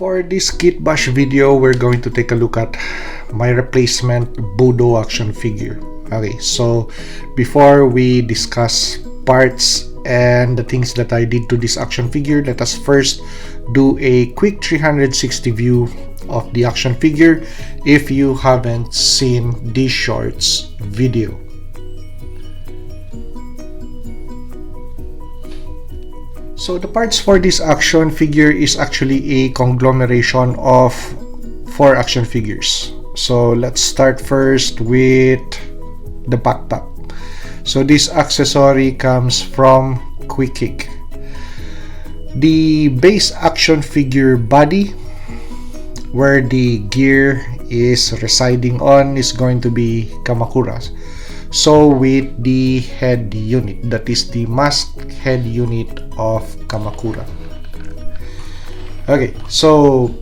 For this kitbash video, we're going to take a look at my replacement Budo action figure. Okay, so before we discuss parts and the things that I did to this action figure, let us first do a quick 360 view of the action figure if you haven't seen this shorts video. So the parts for this action figure is actually a conglomeration of 4 action figures. So let's start first with the backpack. So this accessory comes from Quick Kick. The base action figure body, where the gear is residing on, is going to be Kamakura's. So with the head unit, that is the mask head unit of Kamakura. Okay, so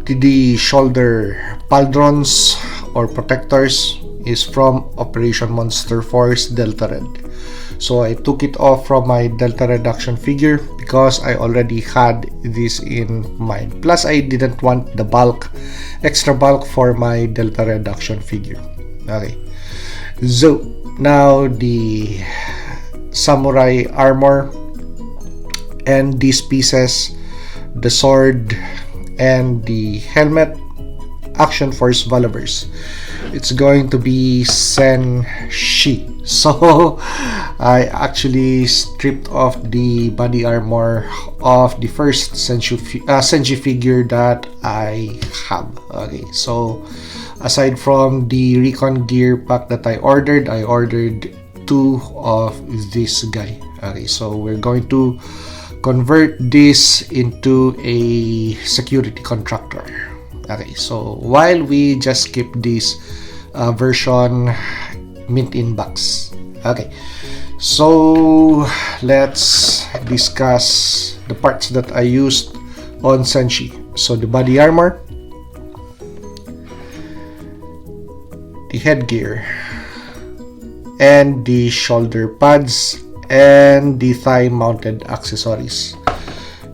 the shoulder pauldrons or protectors is from Operation Monster Force Delta Red. So I took it off from my Delta Red action figure because I already had this in mind. Plus I didn't want the extra bulk for my Delta Red action figure. Okay, so now the samurai armor and these pieces, the sword and the helmet, Action Force Valaverse. It's going to be Senshi. So I actually stripped off the body armor of the first Senshi figure that I have. Okay, so aside from the recon gear pack that I ordered 2 of this guy. Okay, so we're going to convert this into a security contractor. Okay, so while we just keep this version mint in box. Okay, so let's discuss the parts that I used on Senshi. So the body armor, the headgear, and the shoulder pads, and the thigh mounted accessories.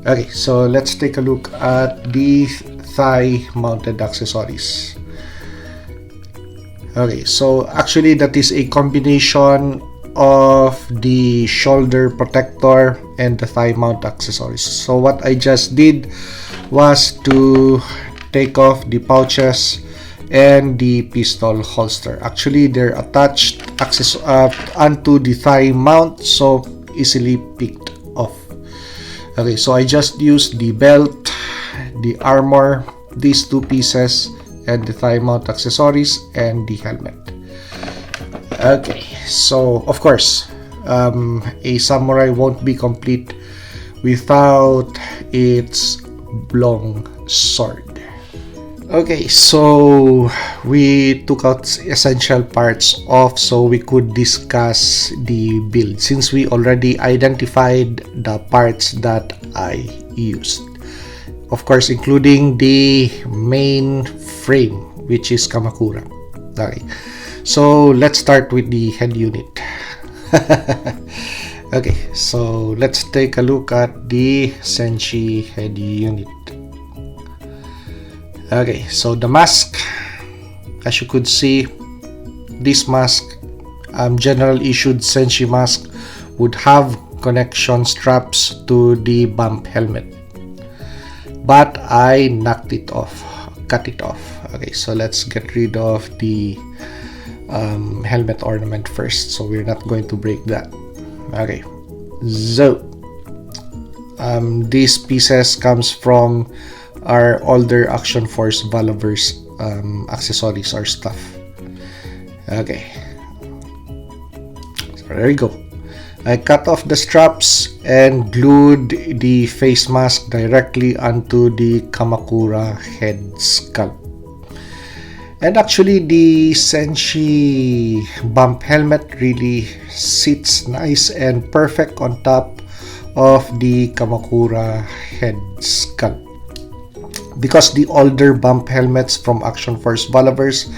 Okay, so let's take a look at the thigh mounted accessories. Okay, so actually that is a combination of the shoulder protector and the thigh mount accessories. So what I just did was to take off the pouches and the pistol holster. Actually they're attached onto the thigh mount, so easily picked off. Okay, so I just used the belt, the armor, these 2 pieces, and the thigh mount accessories and the helmet. Okay, so of course a samurai won't be complete without its long sword. Okay, so we took out essential parts off so we could discuss the build, since we already identified the parts that I used. Of course, including the main frame, which is Kamakura. Okay, so let's start with the head unit. Okay, so let's take a look at the Senshi head unit. Okay, so the mask, as you could see, this mask, general issued Senshi mask, would have connection straps to the bump helmet, but I knocked it off, cut it off. Okay, so let's get rid of the helmet ornament first, so we're not going to break that. Okay, so these pieces comes from our older Action Force Valaverse accessories or stuff. Okay, so there you go. I cut off the straps and glued the face mask directly onto the Kamakura head sculpt. And actually the Senshi bump helmet really sits nice and perfect on top of the Kamakura head sculpt, because the older bump helmets from Action Force Valaverse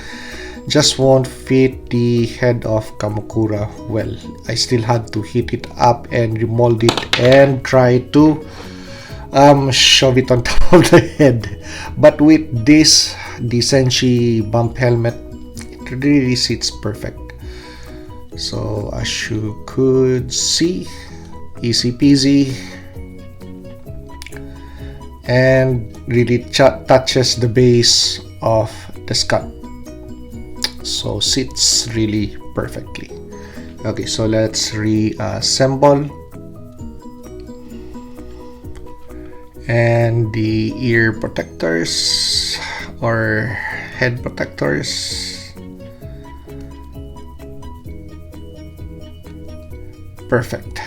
just won't fit the head of Kamakura well. I still had to heat it up and remold it and try to shove it on top of the head. But with this, the Senshi bump helmet, it really sits perfect. So as you could see, easy peasy, and really touches the base of the skull, so sits really perfectly. Okay, so let's reassemble. And the ear protectors or head protectors, perfect.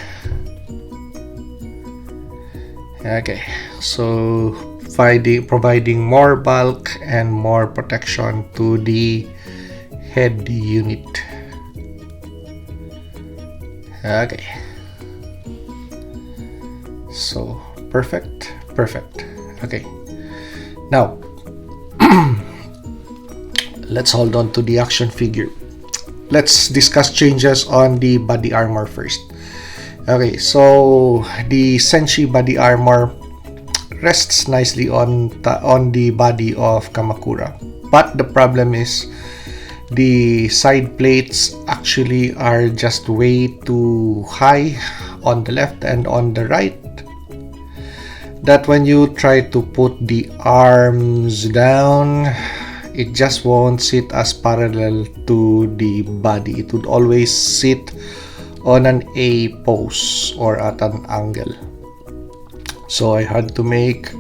Okay, so providing more bulk and more protection to the head unit. Okay, so perfect. Okay, now let's hold on to the action figure. Let's discuss changes on the body armor first. Okay, so the Senshi body armor rests nicely on the body of Kamakura, but the problem is the side plates actually are just way too high on the left and on the right, that when you try to put the arms down, it just won't sit as parallel to the body. It would always sit on an A pose or at an angle. So I had to make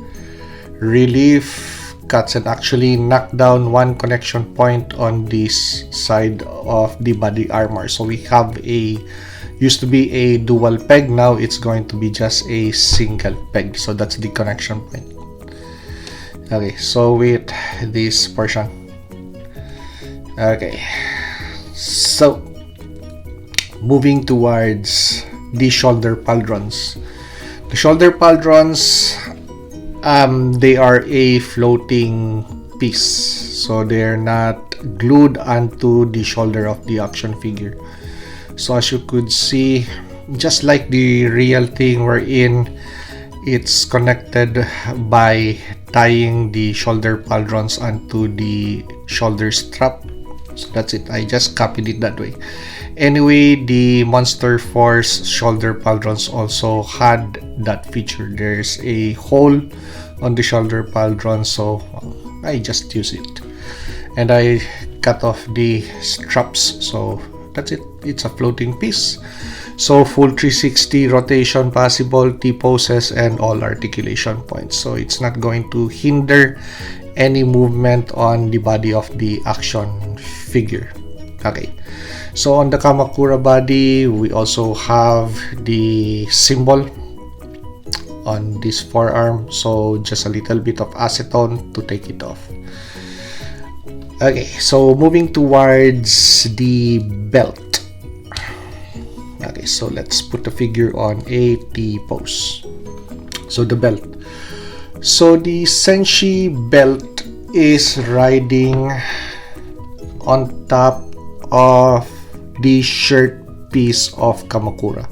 relief cuts and actually knock down one connection point on this side of the body armor. So we have used to be a dual peg, now it's going to be just a single peg. So that's the connection point. Okay, so with this portion, okay, so moving towards the shoulder pauldrons. The shoulder pauldrons, they are a floating piece, so they're not glued onto the shoulder of the action figure. So as you could see, just like the real thing wherein it's connected by tying the shoulder pauldrons onto the shoulder strap. So that's it, I just copied it that way. Anyway, the Monster Force shoulder pauldrons also had that feature. There's a hole on the shoulder pauldron, so I just use it. And I cut off the straps, so that's it. It's a floating piece. So full 360 rotation possible, T-poses, and all articulation points. So it's not going to hinder any movement on the body of the action figure. Okay, so on the Kamakura body, we also have the symbol on this forearm, so just a little bit of acetone to take it off. Okay, so moving towards the belt. Okay, so let's put the figure on a T pose. So the belt. So the Senshi belt is riding on top of the shirt piece of Kamakura.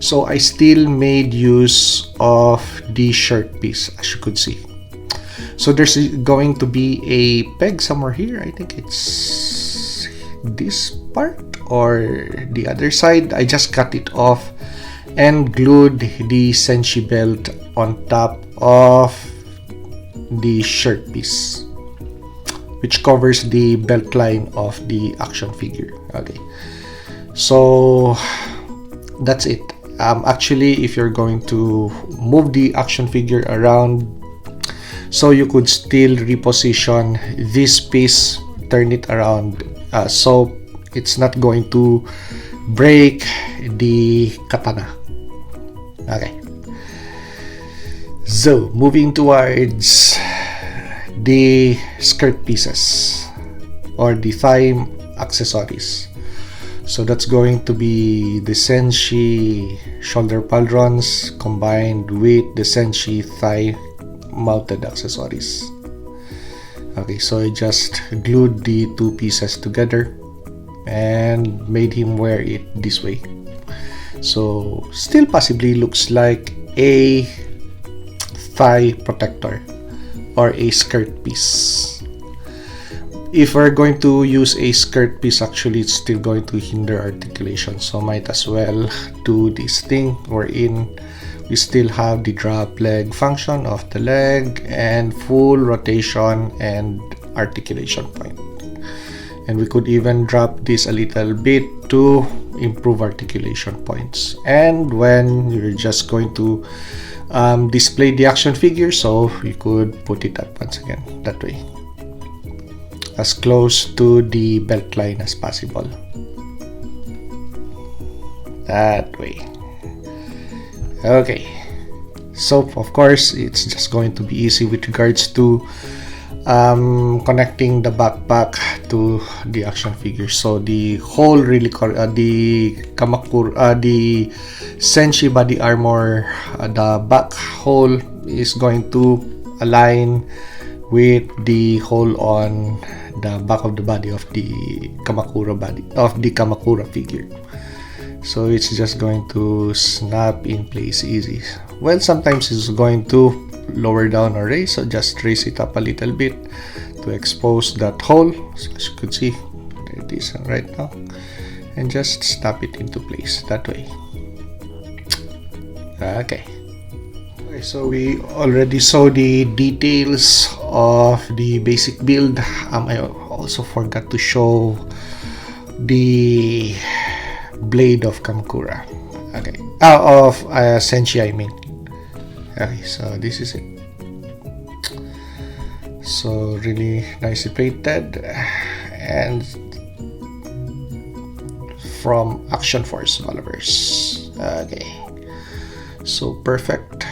So I still made use of the shirt piece, as you could see. So there's going to be a peg somewhere here. I think it's this part or the other side. I just cut it off and glued the Senshi belt on top of the shirt piece, which covers the belt line of the action figure. Okay, so that's it. Actually, if you're going to move the action figure around, so you could still reposition this piece, turn it around, so it's not going to break the katana. Okay, so moving towards the skirt pieces or the thigh accessories. So that's going to be the Senshi shoulder pauldrons combined with the Senshi thigh mounted accessories. Okay, so I just glued the two pieces together and made him wear it this way. So still possibly looks like a thigh protector or a skirt piece. If we're going to use a skirt piece, actually it's still going to hinder articulation, so might as well do this thing wherein we still have the drop leg function of the leg and full rotation and articulation point. And we could even drop this a little bit to improve articulation points. And when you're just going to display the action figure, so you could put it up once again that way, as close to the belt line as possible, that way. Okay, so of course it's just going to be easy with regards to connecting the backpack to the action figure. So the hole really the Senshi body armor, the back hole is going to align with the hole on the back of the body of the Kamakura figure. So it's just going to snap in place easy. Well, sometimes it's going to lower down or raise, so just raise it up a little bit to expose that hole. So as you could see, there it is right now, and just snap it into place that way. Okay, so we already saw the details of the basic build. I also forgot to show the blade of Kamakura. Okay, of Senshi, I mean. Okay, so this is it. So really nicely plated, and from Action Force Valaverse. Okay, so perfect.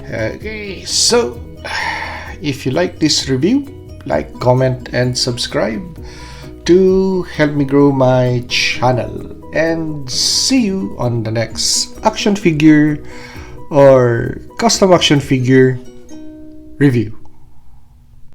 Okay, so if you like this review, like, comment, and subscribe to help me grow my channel. And see you on the next action figure or custom action figure review.